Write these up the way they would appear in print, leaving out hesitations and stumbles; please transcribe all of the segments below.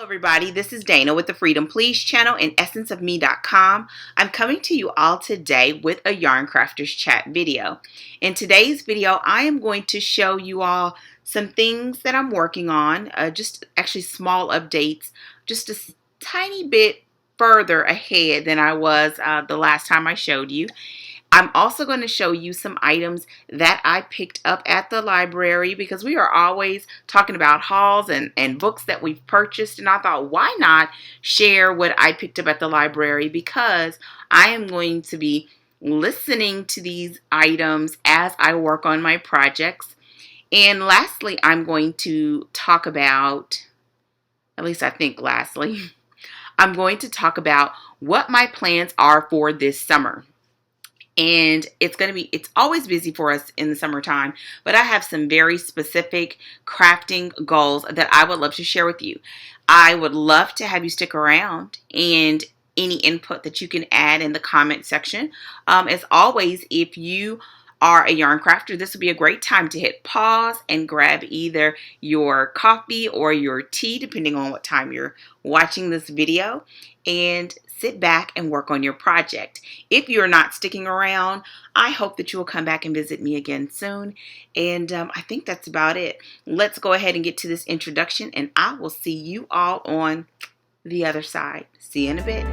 Everybody, this is Dana with the Freedom Please channel and essenceofme.com. I'm coming to you all today with a Yarncrafters chat video. In today's video, I am going to show you all some things that I'm working on, just actually small updates, just a tiny bit further ahead than I was the last time I showed you. I'm also going to show you some items that I picked up at the library because we are always talking about hauls and books that we've purchased, and I thought, why not share what I picked up at the library, because I am going to be listening to these items as I work on my projects. And lastly, I'm going to talk about, at least I think lastly, I'm going to talk about what my plans are for this summer. And it's always busy for us in the summertime, but I have some very specific crafting goals that I would love to share with you. I would love to have you stick around, and any input that you can add in the comment section. As always, if you are a yarn crafter, this would be a great time to hit pause and grab either your coffee or your tea, depending on what time you're watching this video, and sit back and work on your project. If you're not sticking around, I hope that you will come back and visit me again soon. And I think that's about it. Let's go ahead and get to this introduction, and I will see you all on the other side. See you in a bit.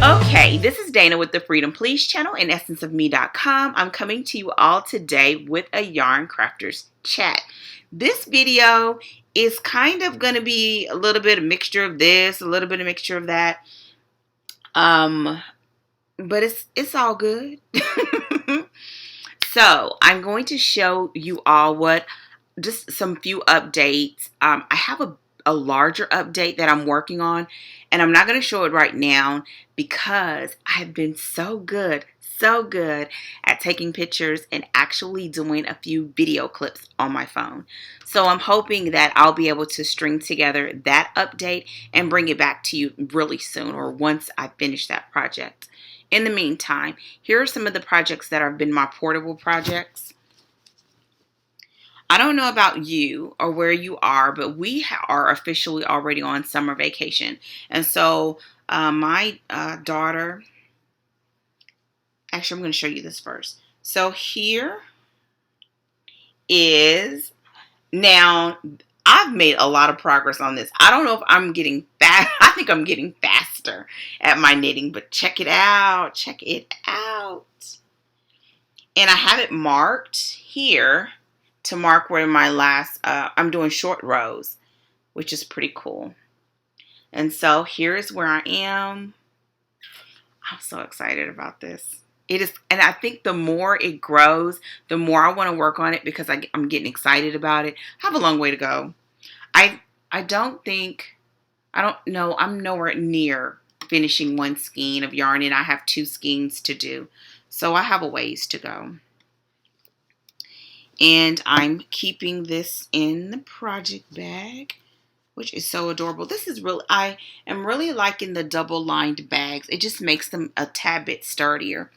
Okay, this is Dana with the Freedom Please channel and essenceofme.com. I'm coming to you all today with a Yarncrafters chat. This video is kind of going to be a little bit of mixture of this, a little bit of mixture of that. But it's all good. So I'm going to show you all just some few updates. I have a larger update that I'm working on, and I'm not going to show it right now because I've been so good at taking pictures and actually doing a few video clips on my phone. So I'm hoping that I'll be able to string together that update and bring it back to you really soon, or once I finish that project. In the meantime, here are some of the projects that have been my portable projects. I don't know about you or where you are, but we are officially already on summer vacation. And so my daughter, actually I'm going to show you this first. So here is, now I've made a lot of progress on this. I don't know if I'm getting fast. I think I'm getting faster at my knitting, but check it out. Check it out. And I have it marked here to mark where my last, I'm doing short rows, which is pretty cool. And so here's where I am. I'm so excited about this. It is, and I think the more it grows, the more I want to work on it because I'm getting excited about it. I have a long way to go. I don't know, I'm nowhere near finishing one skein of yarn, and I have 2 skeins to do. So I have a ways to go. And I'm keeping this in the project bag, which is so adorable. This is really, I am really liking the double lined bags. It just makes them a tad bit sturdier.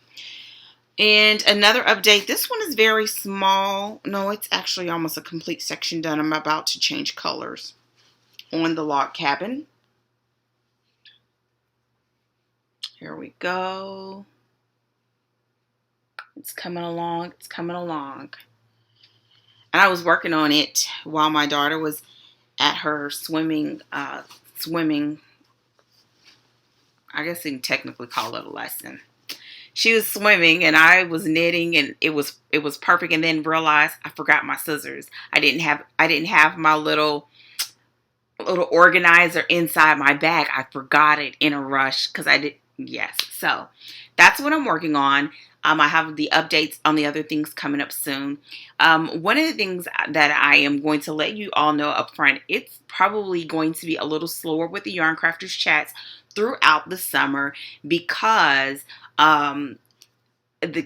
And another update, this one is very small. No, it's actually almost a complete section done. I'm about to change colors on the log cabin. Here we go. It's coming along. It's coming along. And I was working on it while my daughter was at her swimming, I guess you can technically call it a lesson. She was swimming and I was knitting, and it was perfect, and then realized I forgot my scissors. I didn't have my little organizer inside my bag. I forgot it in a rush because I did. Yes. So that's what I'm working on. I have the updates on the other things coming up soon. One of the things that I am going to let you all know up front, it's probably going to be a little slower with the Yarncrafters chats throughout the summer because the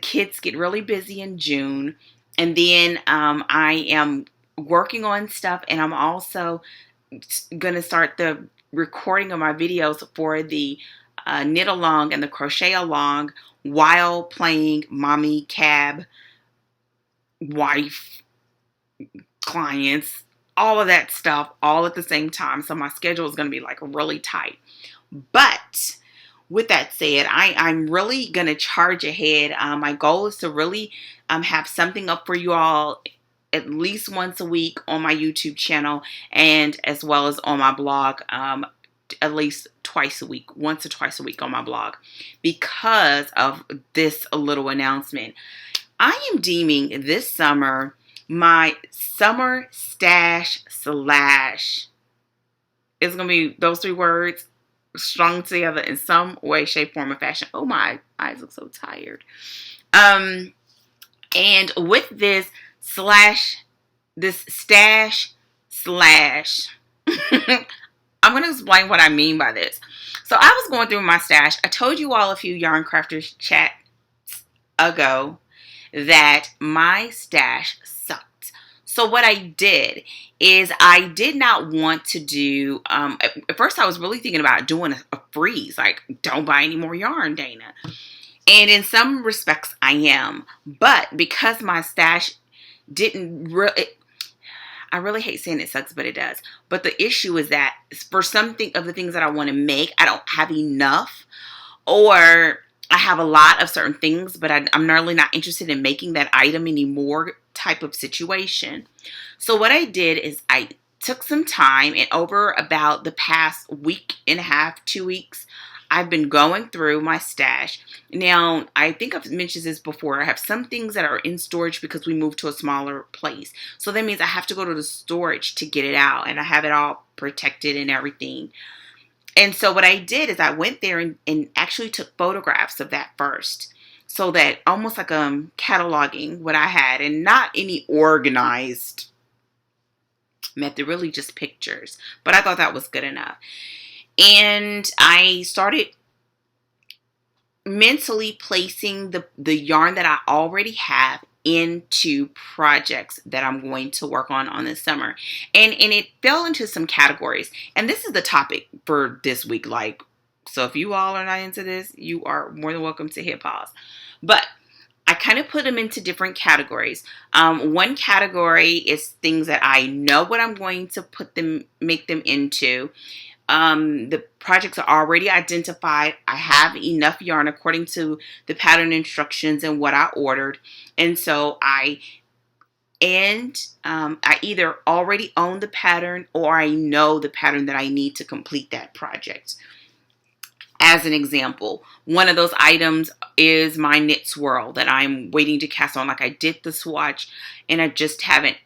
kids get really busy in June. And then I am working on stuff, and I'm also going to start the recording of my videos for the knit along and the crochet along while playing mommy, cab, wife, clients, all of that stuff all at the same time. So my schedule is going to be like really tight. But with that said, I'm really going to charge ahead. My goal is to really have something up for you all at least once a week on my YouTube channel, and as well as on my blog, at least twice a week, once or twice a week on my blog, because of this little announcement. I am deeming this summer my summer stash slash. It's going to be those three words strung together in some way, shape, form, or fashion. Oh, my eyes look so tired. And with this stash slash, I'm going to explain what I mean by this. So I was going through my stash. I told you all a few Yarncrafters chats ago that my stash sucked. So what I did is I did not want to do, at first I was really thinking about doing a freeze, like don't buy any more yarn, Dana. And in some respects I am, but because my stash didn't really, I really hate saying it sucks, but it does. But the issue is that for something of the things that I want to make, I don't have enough, or I have a lot of certain things, but I'm really not interested in making that item anymore type of situation. So what I did is I took some time, and over about the past week and a half, 2 weeks, I've been going through my stash. Now, I think I've mentioned this before. I have some things that are in storage because we moved to a smaller place. So that means I have to go to the storage to get it out, and I have it all protected and everything. And so what I did is I went there and actually took photographs of that first. So that almost like cataloging what I had, and not any organized method, really just pictures. But I thought that was good enough. And I started mentally placing the yarn that I already have into projects that I'm going to work on this summer. And it fell into some categories. And this is the topic for this week. So if you all are not into this, you are more than welcome to hit pause. But I kind of put them into different categories. One category is things that I know what I'm going to make them into. The projects are already identified. I have enough yarn according to the pattern instructions and what I ordered. And so I either already own the pattern, or I know the pattern that I need to complete that project. As an example, one of those items is my knit swirl that I'm waiting to cast on. Like I did the swatch and I just haven't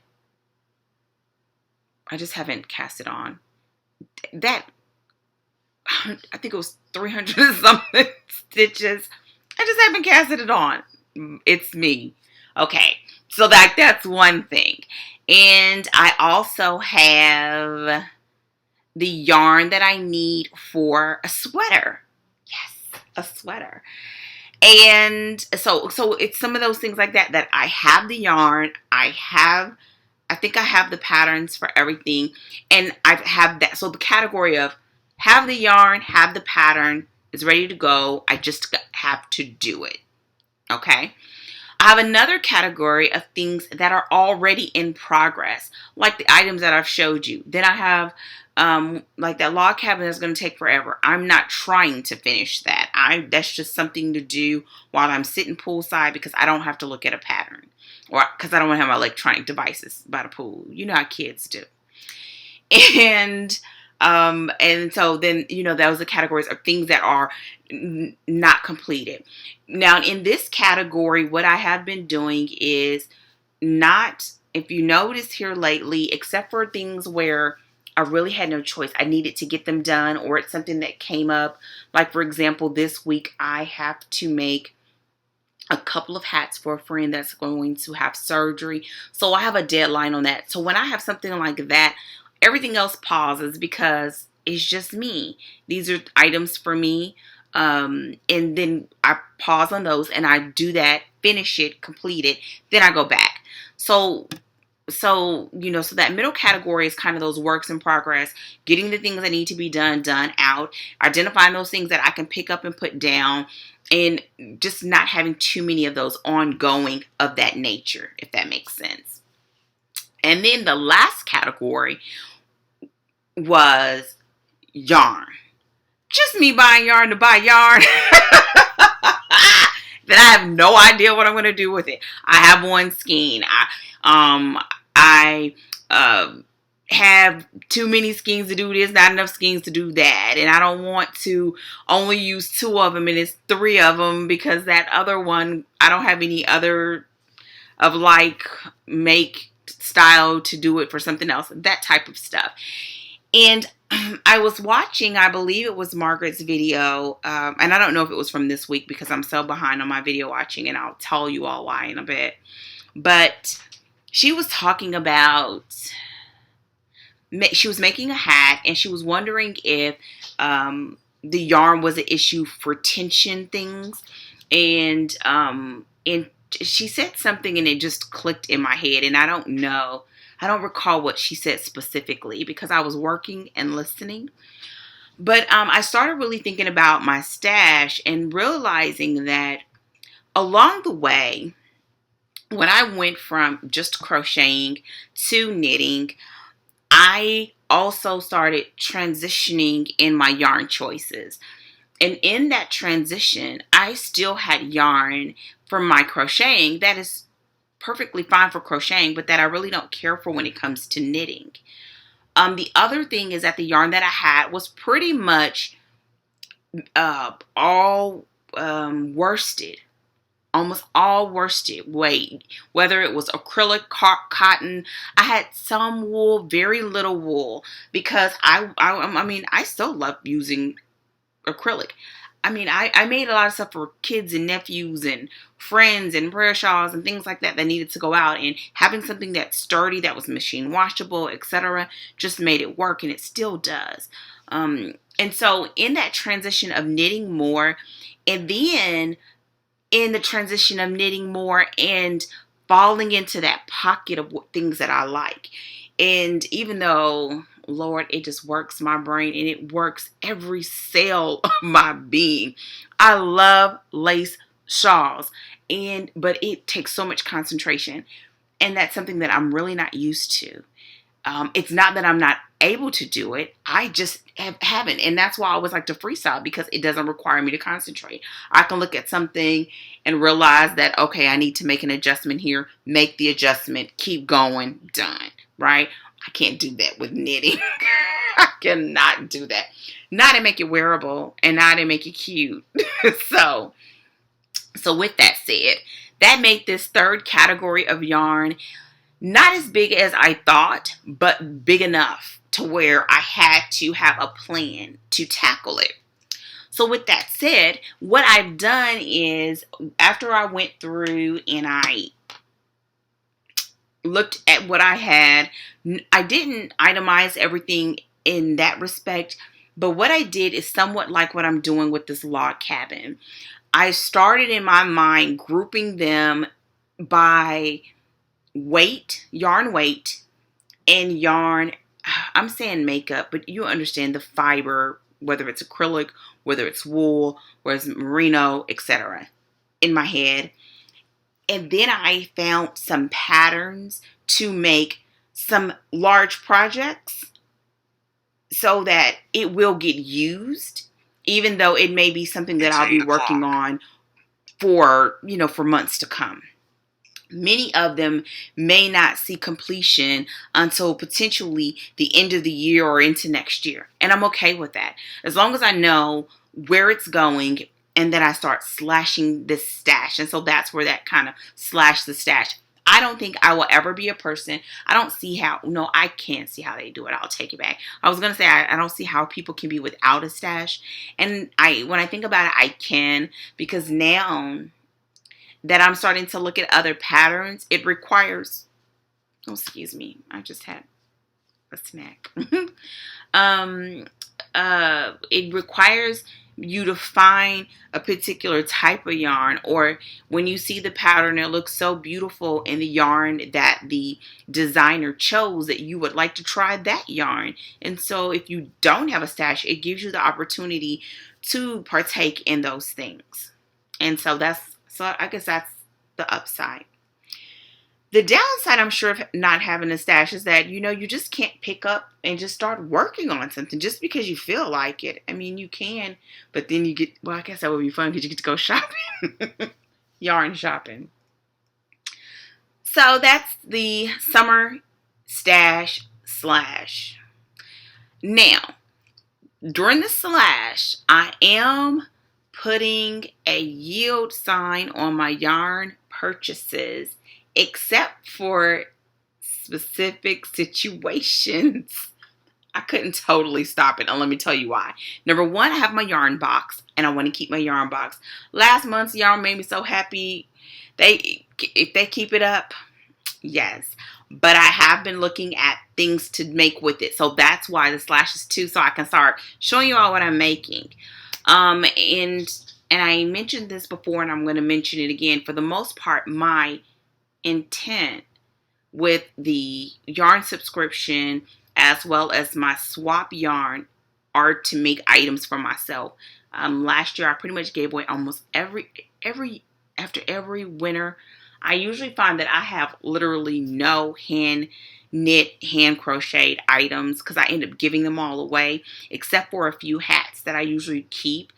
cast it on. That, I think it was 300 and something stitches. I just haven't casted it on. It's me. Okay, so that's one thing. And I also have the yarn that I need for a sweater. Yes, a sweater. And so it's some of those things like that I have the yarn. I think I have the patterns for everything. And I have that. So the category of have the yarn, have the pattern, is ready to go. I just have to do it. Okay. I have another category of things that are already in progress, like the items that I've showed you. Then I have like that log cabin that's going to take forever. I'm not trying to finish that. That's just something to do while I'm sitting poolside, because I don't have to look at a pattern, or because I don't want to have my electronic devices by the pool. You know how kids do. And so then, those are categories of things that are not completed. Now, in this category, what I have been doing is not, if you notice here lately, except for things where I really had no choice, I needed to get them done, or it's something that came up. Like, for example, this week I have to make a couple of hats for a friend that's going to have surgery. So I have a deadline on that. So when I have something like that, everything else pauses because it's just me. These are items for me. And then I pause on those and I do that, finish it, complete it. Then I go back. So so, so that middle category is kind of those works in progress, getting the things that need to be done out, identifying those things that I can pick up and put down, and just not having too many of those ongoing of that nature, if that makes sense. And then the last category was yarn. Just me buying yarn to buy yarn. That I have no idea what I'm going to do with it. I have one skein. I have too many skeins to do this, not enough skeins to do that. And I don't want to only use 2 of them and it's 3 of them because that other one, I don't have any other of like make style to do it for something else. That type of stuff. And I was watching, I believe it was Margaret's video, and I don't know if it was from this week because I'm so behind on my video watching, and I'll tell you all why in a bit. But she was talking about, she was making a hat, and she was wondering if the yarn was an issue for tension things, and she said something, and it just clicked in my head, and I don't recall what she said specifically because I was working and listening. But I started really thinking about my stash and realizing that along the way, when I went from just crocheting to knitting, I also started transitioning in my yarn choices. And in that transition, I still had yarn from my crocheting that is perfectly fine for crocheting, but that I really don't care for when it comes to knitting. The other thing is that the yarn that I had was pretty much all worsted. Almost all worsted weight, whether it was acrylic, cotton. I had some wool, very little wool, because I still love using acrylic. I made a lot of stuff for kids and nephews and friends and prayer shawls and things like that needed to go out, and having something that's sturdy, that was machine washable, etc., just made it work, and it still does. And so in that transition of knitting more, and then in the transition of knitting more and falling into that pocket of things that I like. And even though, Lord, it just works my brain and it works every cell of my being. I love lace shawls, but it takes so much concentration. And that's something that I'm really not used to. It's not that I'm not able to do it. I just haven't. And that's why I always like to freestyle, because it doesn't require me to concentrate. I can look at something and realize that, okay, I need to make an adjustment here, make the adjustment, keep going, done, right? I can't do that with knitting. I cannot do that. Not to make it wearable and not to make it cute. So with that said, that made this third category of yarn not as big as I thought, but big enough to where I had to have a plan to tackle it. So with that said, what I've done is, after I went through and I looked at what I had, I didn't itemize everything in that respect, but what I did is somewhat like what I'm doing with this log cabin. I started in my mind grouping them by weight, yarn weight, and yarn, I'm saying makeup, but you understand the fiber, whether it's acrylic, whether it's wool, whether it's merino, etc., in my head. And then I found some patterns to make some large projects so that it will get used, even though it may be something that I'll be working on for months to come. Many of them may not see completion until potentially the end of the year or into next year. And I'm okay with that. As long as I know where it's going and then I start slashing this stash. And so that's where that kind of slash the stash. I don't think I will ever be a person. I don't see how. No, I can't see how they do it. I'll take it back. I was going to say I don't see how people can be without a stash. And when I think about it, I can, because now that I'm starting to look at other patterns, it requires, oh, excuse me, I just had a snack. It requires you to find a particular type of yarn, or when you see the pattern, it looks so beautiful in the yarn that the designer chose, that you would like to try that yarn. And so if you don't have a stash, it gives you the opportunity to partake in those things. And so I guess that's the upside. The downside, I'm sure, of not having a stash is that, you just can't pick up and just start working on something just because you feel like it. I mean, you can, but then I guess that would be fun because you get to go shopping, yarn shopping. So that's the summer stash slash. Now, during the slash, I am putting a yield sign on my yarn purchases, except for specific situations. I couldn't totally stop it, and let me tell you why. Number one, I have my yarn box, and I want to keep my yarn box. Last month's yarn made me so happy. If they keep it up, yes. But I have been looking at things to make with it, so that's why the slashes too, so I can start showing you all what I'm making. And I mentioned this before, and I'm going to mention it again. For the most part, my intent with the yarn subscription as well as my swap yarn are to make items for myself. Last year I pretty much gave away almost every after every winter. I usually find that I have literally no hand crocheted items because I end up giving them all away, except for a few hats that I usually keep.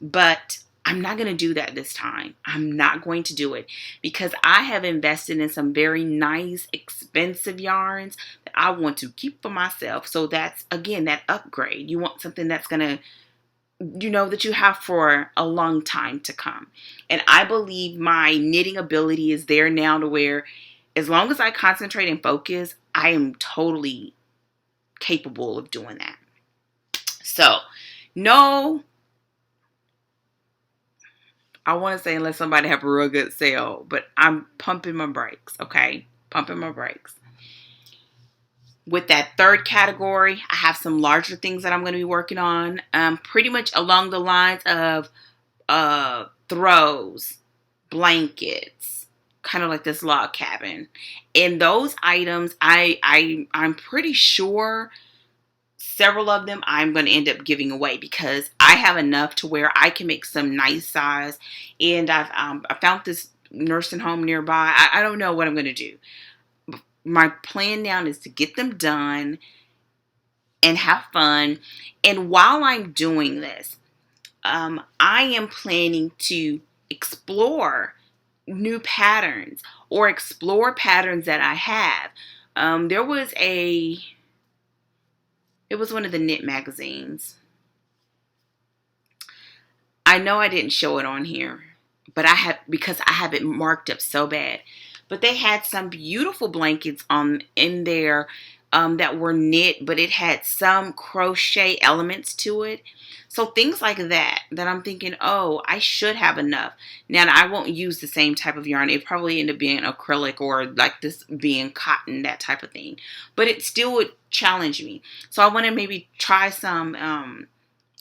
But I'm not going to do that this time. I'm not going to do it because I have invested in some very nice, expensive yarns that I want to keep for myself. So that's, again, that upgrade. You want something that's going to, that you have for a long time to come. And I believe my knitting ability is there now to where as long as I concentrate and focus, I am totally capable of doing that. So, no, I want to say unless somebody have a real good sale, but I'm pumping my brakes, okay? Pumping my brakes. With that third category, I have some larger things that I'm going to be working on, pretty much along the lines of throws, blankets, kind of like this log cabin. And those items, I'm pretty sure several of them I'm going to end up giving away because I have enough to where I can make some nice size. And I found this nursing home nearby. I don't know what I'm going to do. My plan now is to get them done and have fun. And while I'm doing this, I am planning to explore new patterns or explore patterns that I have. It was one of the knit magazines. I know I didn't show it on here, but because I have it marked up so bad. But they had some beautiful blankets in there that were knit, but it had some crochet elements to it. So things like that I'm thinking, oh, I should have enough. Now, I won't use the same type of yarn. It probably end up being acrylic or like this being cotton, that type of thing. But it still would challenge me. So I want to maybe try some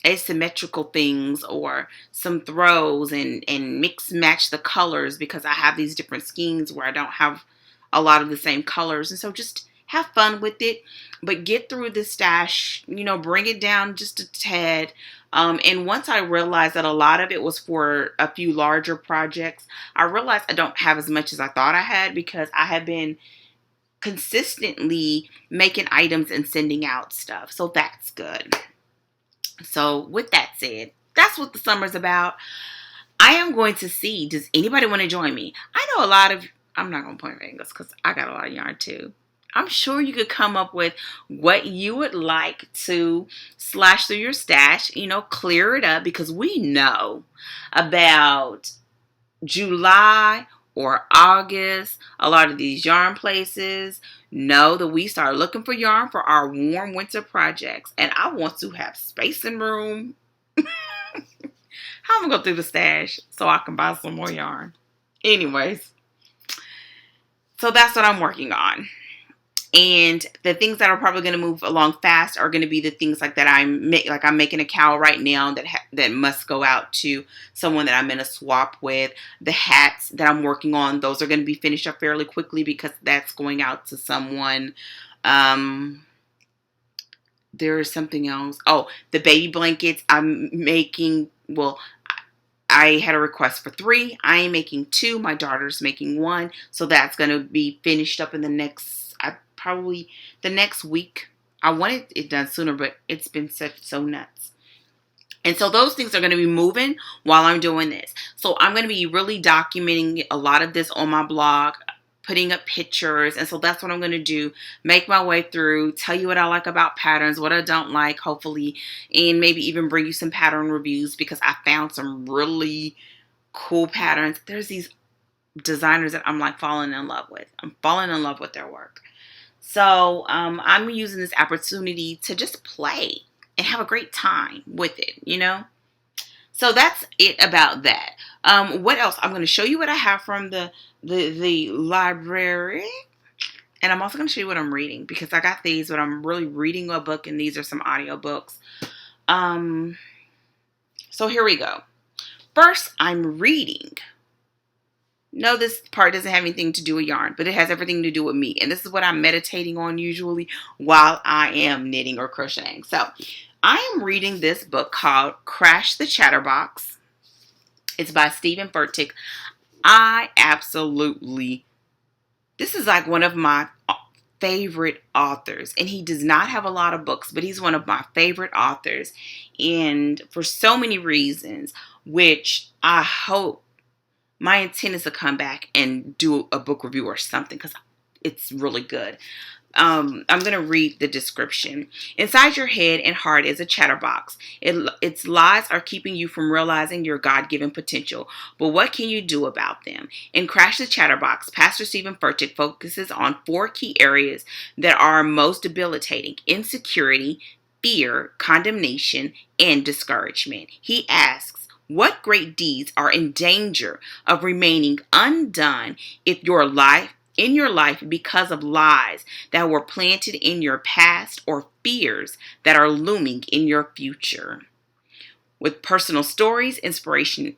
asymmetrical things or some throws and mix match the colors because I have these different schemes where I don't have a lot of the same colors. And so just have fun with it, but get through the stash, bring it down just a tad. And once I realized that a lot of it was for a few larger projects, I realized I don't have as much as I thought I had because I have been consistently making items and sending out stuff. So that's good. So with that said, that's what the summer's about. I am going to see, does anybody want to join me? I know I'm not going to point fingers because I got a lot of yarn too. I'm sure you could come up with what you would like to slash through your stash, clear it up because we know about July or August, a lot of these yarn places know that we start looking for yarn for our warm winter projects. And I want to have space and room. How am I going to go through the stash so I can buy some more yarn? Anyways, so that's what I'm working on. And the things that are probably going to move along fast are going to be the things like that I'm making a cowl right now that must go out to someone that I'm in a swap with. The hats that I'm working on, those are going to be finished up fairly quickly because that's going out to someone. There is something else. Oh, the baby blankets I'm making. Well, I had a request for 3. I am making 2. My daughter's making 1. So that's going to be finished up in the next, probably the next week. I wanted it done sooner, but it's been so nuts. And so those things are going to be moving while I'm doing this. So I'm going to be really documenting a lot of this on my blog, putting up pictures. And so that's what I'm going to do. Make my way through, tell you what I like about patterns, what I don't like, hopefully, and maybe even bring you some pattern reviews because I found some really cool patterns. There's these designers that I'm like falling in love with. I'm falling in love with their work. So I'm using this opportunity to just play and have a great time with it, you know? So that's it about that. What else? I'm going to show you what I have from the library. And I'm also going to show you what I'm reading because I got these, but I'm really reading a book and these are some audiobooks. So here we go. First, I'm reading. No, this part doesn't have anything to do with yarn, but it has everything to do with me. And this is what I'm meditating on usually while I am knitting or crocheting. So I am reading this book called Crash the Chatterbox. It's by Stephen Furtick. This is like one of my favorite authors. And he does not have a lot of books, but he's one of my favorite authors. And for so many reasons, which I hope my intent is to come back and do a book review or something because it's really good. I'm going to read the description. Inside your head and heart is a chatterbox. Its lies are keeping you from realizing your God-given potential. But what can you do about them? In Crash the Chatterbox, Pastor Stephen Furtick focuses on 4 key areas that are most debilitating: insecurity, fear, condemnation, and discouragement. He asks, what great deeds are in danger of remaining undone in your life because of lies that were planted in your past or fears that are looming in your future? With personal stories, inspiring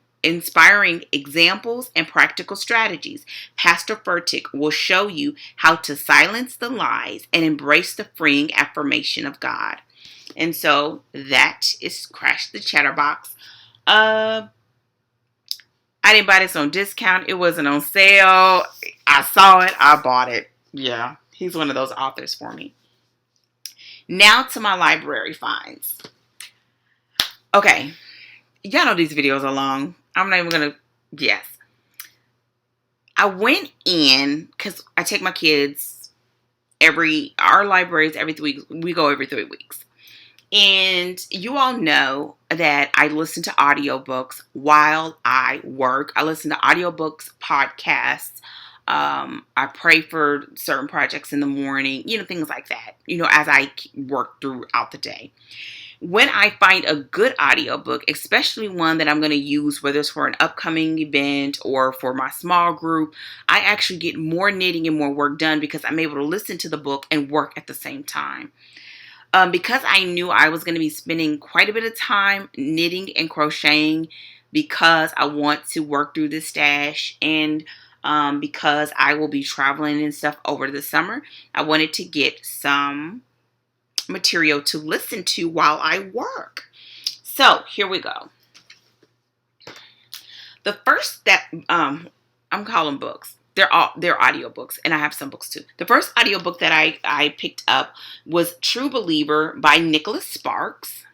examples, and practical strategies, Pastor Furtick will show you how to silence the lies and embrace the freeing affirmation of God. And so that is Crash the Chatterbox. I didn't buy this on discount. It wasn't on sale. I saw it. I bought it. Yeah, he's one of those authors for me. Now to my library finds. Okay, y'all know these videos are long. I'm not even going to, yes. I went in, because I take my kids our libraries every 3 weeks. We go every 3 weeks. And you all know that I listen to audiobooks while I work. I listen to audiobooks, podcasts. I pray for certain projects in the morning, things like that, as I work throughout the day. When I find a good audiobook, especially one that I'm going to use, whether it's for an upcoming event or for my small group, I actually get more knitting and more work done because I'm able to listen to the book and work at the same time. Because I knew I was going to be spending quite a bit of time knitting and crocheting because I want to work through the stash and because I will be traveling and stuff over the summer, I wanted to get some material to listen to while I work. So here we go. The first that I'm calling books. They're audiobooks, and I have some books too. The first audiobook that I picked up was True Believer by Nicholas Sparks.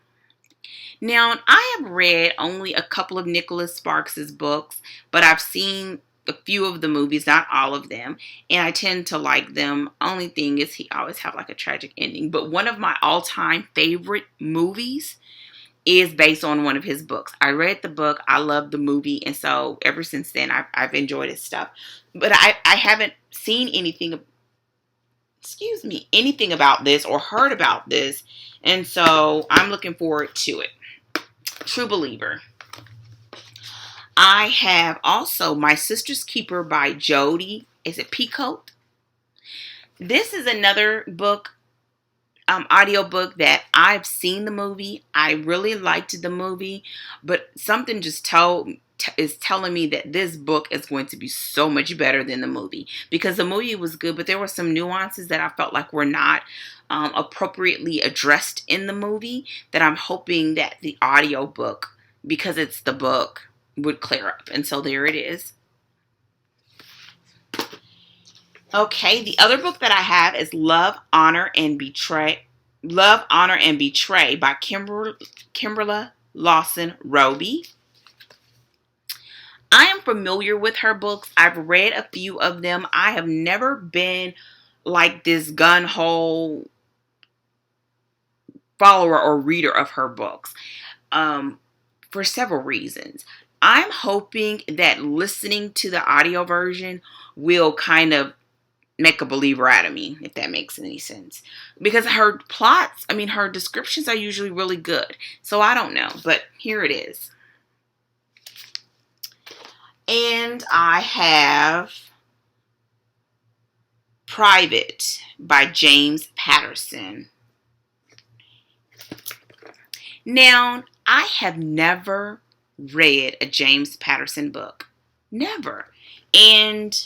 Now, I have read only a couple of Nicholas Sparks' books, but I've seen a few of the movies, not all of them, and I tend to like them. Only thing is he always have like a tragic ending. But one of my all-time favorite movies is based on one of his books. I read the book, I loved the movie, and so ever since then I've enjoyed his stuff. But I haven't seen anything about this or heard about this, and so I'm looking forward to it. True Believer. I have also My Sister's Keeper by Jodi. Is it Peacoat? This is another book, audiobook that I've seen the movie. I really liked the movie, but something just is telling me that this book is going to be so much better than the movie, because the movie was good, but there were some nuances that I felt like were not appropriately addressed in the movie, that I'm hoping that the audiobook, because it's the book, would clear up. And so there it is. Okay, the other book that I have is Love, Honor, and Betray. Love, Honor, and Betray by Kimberly Lawson Roby. I am familiar with her books. I've read a few of them. I have never been like this gun-ho follower or reader of her books, for several reasons. I'm hoping that listening to the audio version will kind of make a believer out of me, if that makes any sense. Because her her descriptions are usually really good. So I don't know, but here it is. And I have Private by James Patterson. Now, I have never read a James Patterson book. Never. And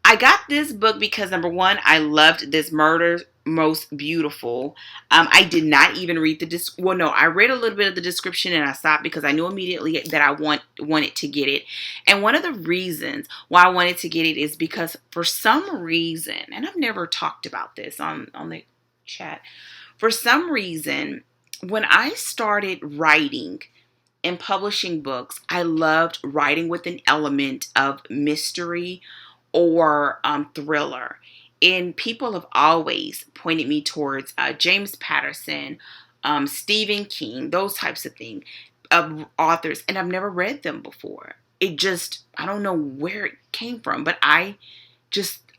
I got this book because, number one, I loved this Murder Most Beautiful. I did not even read I read a little bit of the description and I stopped because I knew immediately that I wanted to get it. And one of the reasons why I wanted to get it is because for some reason, and I've never talked about this on the chat, for some reason, when I started writing and publishing books, I loved writing with an element of mystery or thriller. And people have always pointed me towards James Patterson, Stephen King, those types of things, of authors, and I've never read them before. I don't know where it came from, but I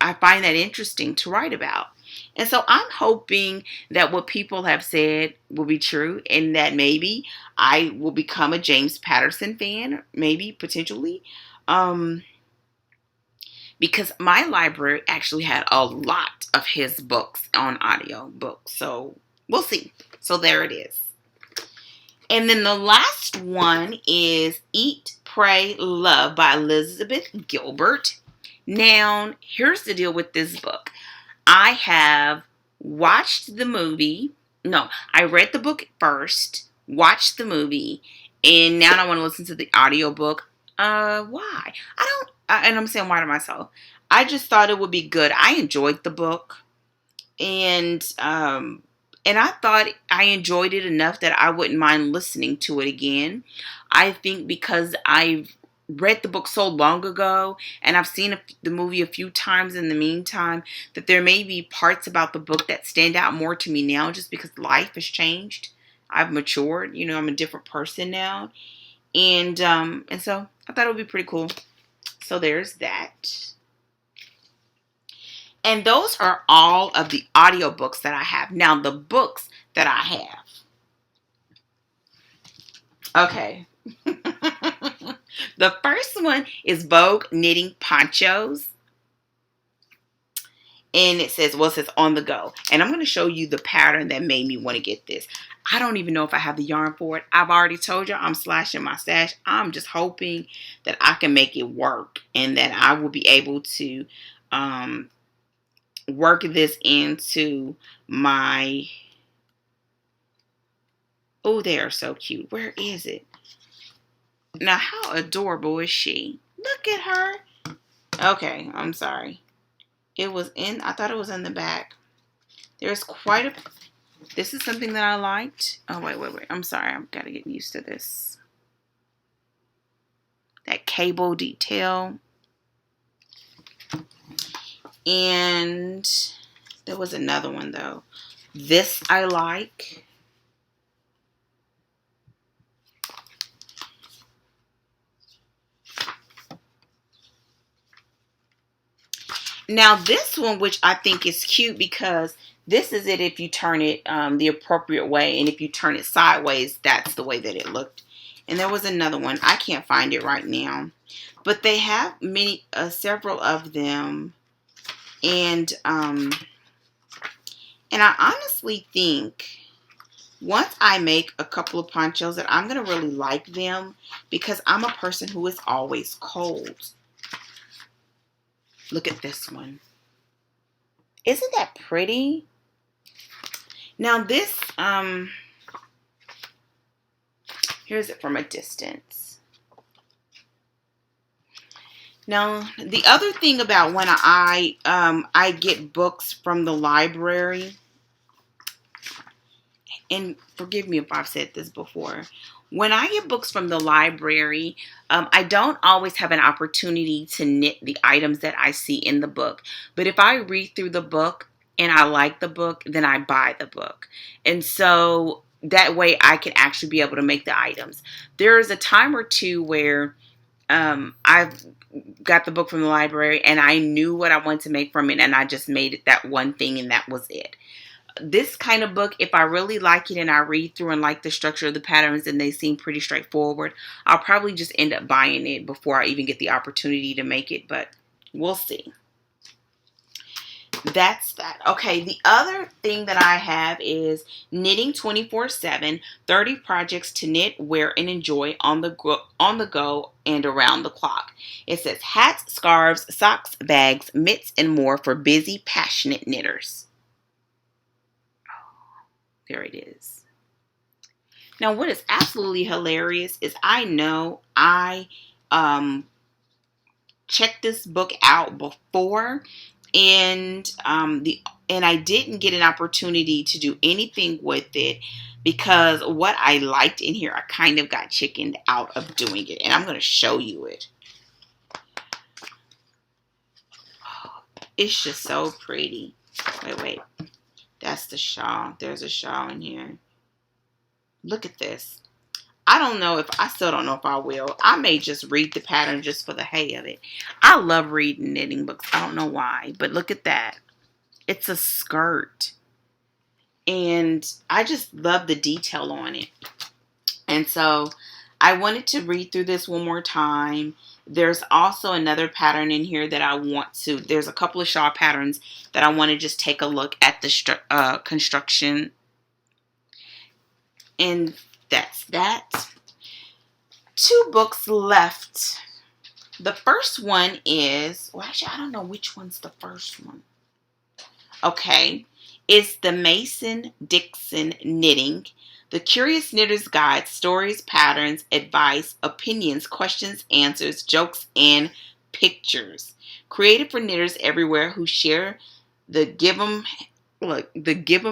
find that interesting to write about. And so I'm hoping that what people have said will be true, and that maybe I will become a James Patterson fan, maybe, potentially. Because my library actually had a lot of his books on audio books. So we'll see. So there it is. And then the last one is Eat, Pray, Love by Elizabeth Gilbert. Now, here's the deal with this book. I have watched the movie. No, I read the book first, watched the movie, and now I want to listen to the audiobook. Why? And I'm saying why to myself. I just thought it would be good. I enjoyed the book, and I thought I enjoyed it enough that I wouldn't mind listening to it again. I think because I've read the book so long ago and I've seen the movie a few times in the meantime, that there may be parts about the book that stand out more to me now, just because life has changed. I've matured. I'm a different person now, and so I thought it would be pretty cool. So there's that. And those are all of the audiobooks that I have. Now, the books that I have. Okay. The first one is Vogue Knitting Ponchos. And it says On the Go. And I'm going to show you the pattern that made me want to get this. I don't even know if I have the yarn for it. I've already told you I'm slashing my stash. I'm just hoping that I can make it work and that I will be able to work this into my... Oh, they are so cute. Where is it? Now, how adorable is she? Look at her. Okay, I'm sorry. I thought it was in the back. There's quite a... This is something that I liked. Oh, wait. I'm sorry. I've got to get used to this. That cable detail. And there was another one, though. This I like. Now, this one, which I think is cute, because this is it if you turn it the appropriate way. And if you turn it sideways, that's the way that it looked. And there was another one. I can't find it right now. But they have several of them. And I honestly think once I make a couple of ponchos that I'm going to really like them, because I'm a person who is always cold. Look at this one. Isn't that pretty? Now this, here's it from a distance. Now, the other thing about when I get books from the library, and forgive me if I've said this before, when I get books from the library, I don't always have an opportunity to knit the items that I see in the book. But if I read through the book and I like the book, then I buy the book. And so that way I can actually be able to make the items. There is a time or two where I've got the book from the library and I knew what I wanted to make from it, and I just made it that one thing and that was it. This kind of book, if I really like it and I read through and like the structure of the patterns and they seem pretty straightforward, I'll probably just end up buying it before I even get the opportunity to make it, but we'll see. That's that. Okay, the other thing that I have is Knitting 24/7, 30 projects to knit, wear, and enjoy on the go and around the clock. It says hats, scarves, socks, bags, mitts, and more for busy, passionate knitters. There it is. Now, what is absolutely hilarious is I know I checked this book out before, and I didn't get an opportunity to do anything with it because what I liked in here, I kind of got chickened out of doing it, and I'm going to show you it. It's just so pretty. Wait. That's the shawl. There's a shawl in here. Look at this. I still don't know if I will. I may just read the pattern just for the hay of it. I love reading knitting books. I don't know why, but look at that. It's a skirt. And I just love the detail on it. And so I wanted to read through this one more time. There's also another pattern in here that there's a couple of shawl patterns that I want to just take a look at the construction. And that's that. 2 books left. The first one is, well, actually, I don't know which one's the first one. Okay. It's the Mason-Dixon Knitting. The Curious Knitter's Guide, Stories, Patterns, Advice, Opinions, Questions, Answers, Jokes, and Pictures. Created for knitters everywhere who share the give 'em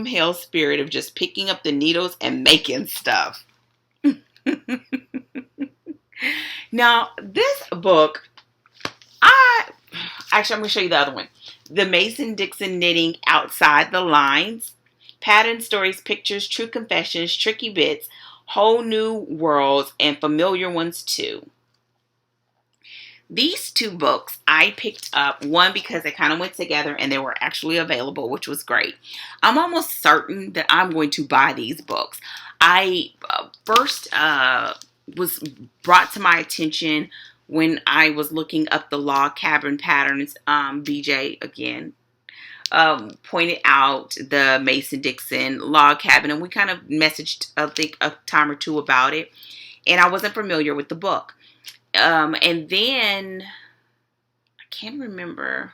hell spirit of just picking up the needles and making stuff. Now, this book, I'm going to show you the other one. The Mason-Dixon Knitting Outside the Lines. Pattern, stories, pictures, true confessions, tricky bits, whole new worlds, and familiar ones too. These 2 books I picked up, one because they kind of went together and they were actually available, which was great. I'm almost certain that I'm going to buy these books. I first was brought to my attention when I was looking up the log cabin patterns. BJ again pointed out the Mason-Dixon log cabin, and we kind of messaged I think a time or two about it, and I wasn't familiar with the book. And then I can't remember.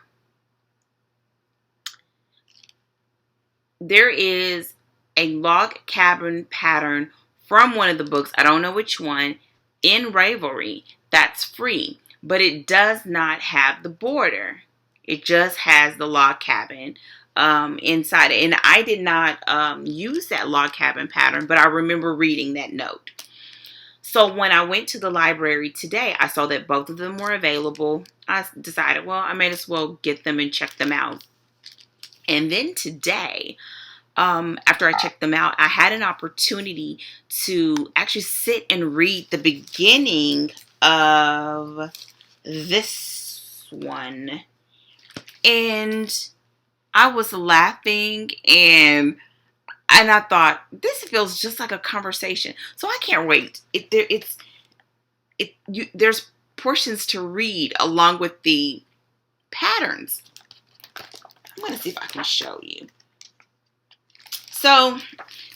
There is a log cabin pattern from one of the books, I don't know which one, in Ravelry, that's free, but it does not have the border. It just has the log cabin inside it. And I did not use that log cabin pattern, but I remember reading that note. So when I went to the library today, I saw that both of them were available. I decided, well, I might as well get them and check them out. And then today, after I checked them out, I had an opportunity to actually sit and read the beginning of this one. And I was laughing and I thought, this feels just like a conversation. So I can't wait. There's portions to read along with the patterns. I'm going to see if I can show you. So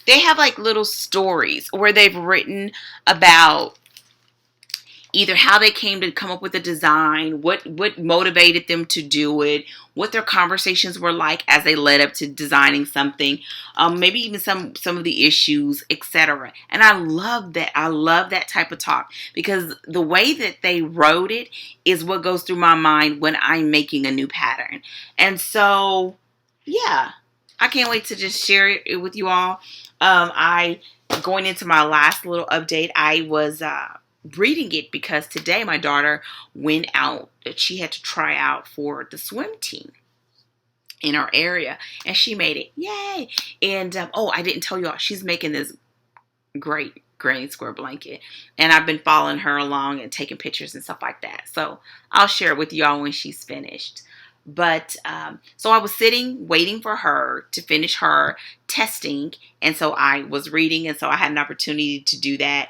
they have like little stories where they've written about either how they came to come up with the design, what motivated them to do it, what their conversations were like as they led up to designing something, maybe even some of the issues, etc. And I love that. I love that type of talk because the way that they wrote it is what goes through my mind when I'm making a new pattern. And so, yeah, I can't wait to just share it with you all. Going into my last little update, I was reading it because today my daughter went out. She had to try out for the swim team in our area, and she made it. Yay! And I didn't tell you all, she's making this great granny square blanket, and I've been following her along and taking pictures and stuff like that. So I'll share it with y'all when she's finished. But so I was sitting waiting for her to finish her testing, and so I was reading, and so I had an opportunity to do that.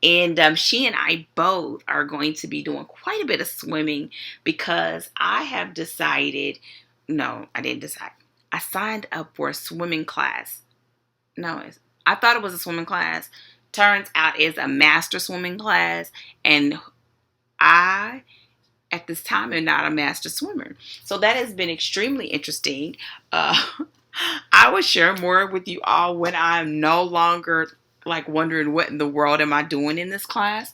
And she and I both are going to be doing quite a bit of swimming because I have decided, no, I didn't decide. I signed up for a swimming class. No, I thought it was a swimming class. Turns out it's a master swimming class, and I, at this time, am not a master swimmer. So that has been extremely interesting. I will share more with you all when I'm no longer like wondering what in the world am I doing in this class.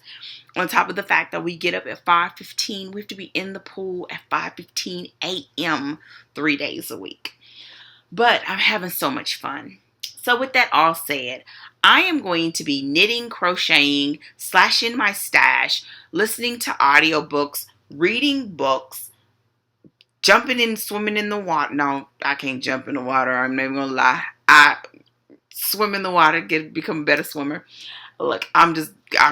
On top of the fact that we get up at 5:15, we have to be in the pool at 5:15 a.m. 3 days a week. But I'm having so much fun. So with that all said, I am going to be knitting, crocheting, slashing my stash, listening to audiobooks, reading books, jumping in, swimming in the water. No, I can't jump in the water. I'm not even gonna lie. I swim in the water, become a better swimmer. Look, I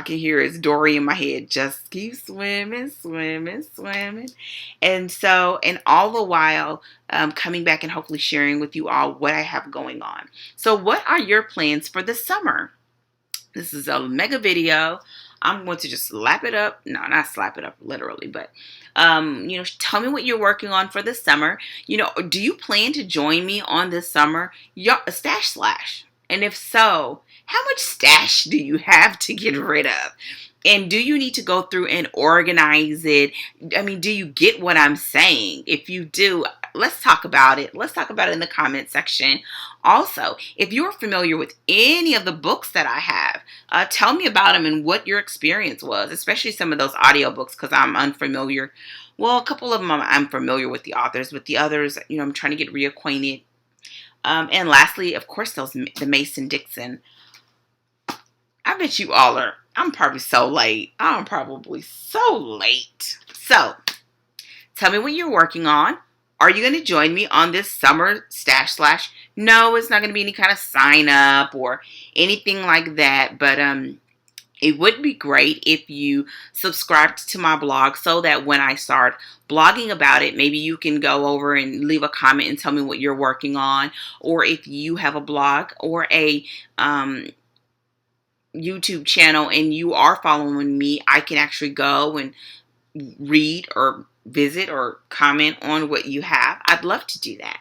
can hear it's Dory in my head. Just keep swimming, swimming, swimming. And so, and all the while, coming back and hopefully sharing with you all what I have going on. So what are your plans for the summer? This is a mega video. I'm going to just slap it up. No, not slap it up literally, but, tell me what you're working on for the summer. Do you plan to join me on this summer? Stash slash. And if so, how much stash do you have to get rid of? And do you need to go through and organize it? I mean, do you get what I'm saying? If you do, let's talk about it. Let's talk about it in the comment section. Also, if you're familiar with any of the books that I have, tell me about them and what your experience was, especially some of those audiobooks, because I'm unfamiliar. Well, a couple of them I'm familiar with the authors, but the others, I'm trying to get reacquainted. And lastly, of course, the Mason-Dixon. I bet you all are. I'm probably so late. I'm probably so late. So, tell me what you're working on. Are you going to join me on this summer stash slash? No, it's not going to be any kind of sign up or anything like that. But it would be great if you subscribed to my blog so that when I start blogging about it, maybe you can go over and leave a comment and tell me what you're working on. Or if you have a blog or a YouTube channel and you are following me, I can actually go and read or visit or comment on what you have. I'd love to do that.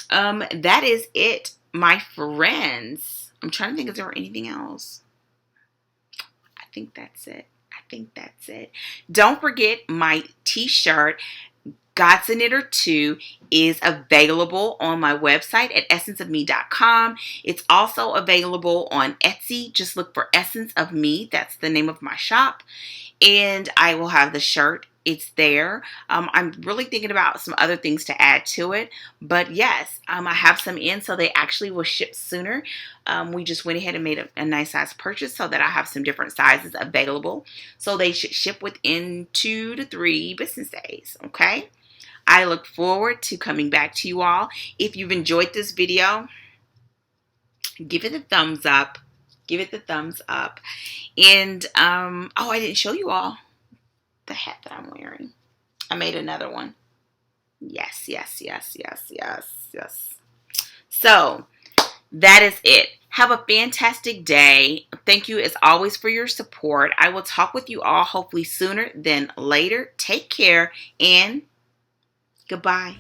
That is it, my friends. I'm trying to think if there were anything else. I think that's it. Don't forget my t-shirt, God's a Knitter 2, is available on my website at essenceofme.com. It's also available on Etsy. Just look for Essence of Me. That's the name of my shop. And I will have the shirt. It's there. I'm really thinking about some other things to add to it. But yes, I have some in, so they actually will ship sooner. We just went ahead and made a nice size purchase so that I have some different sizes available. So they should ship within 2 to 3 business days. Okay? I look forward to coming back to you all. If you've enjoyed this video, give it a thumbs up. Give it the thumbs up. And, I didn't show you all the hat that I'm wearing. I made another one. Yes. So, that is it. Have a fantastic day. Thank you as always for your support. I will talk with you all hopefully sooner than later. Take care and goodbye.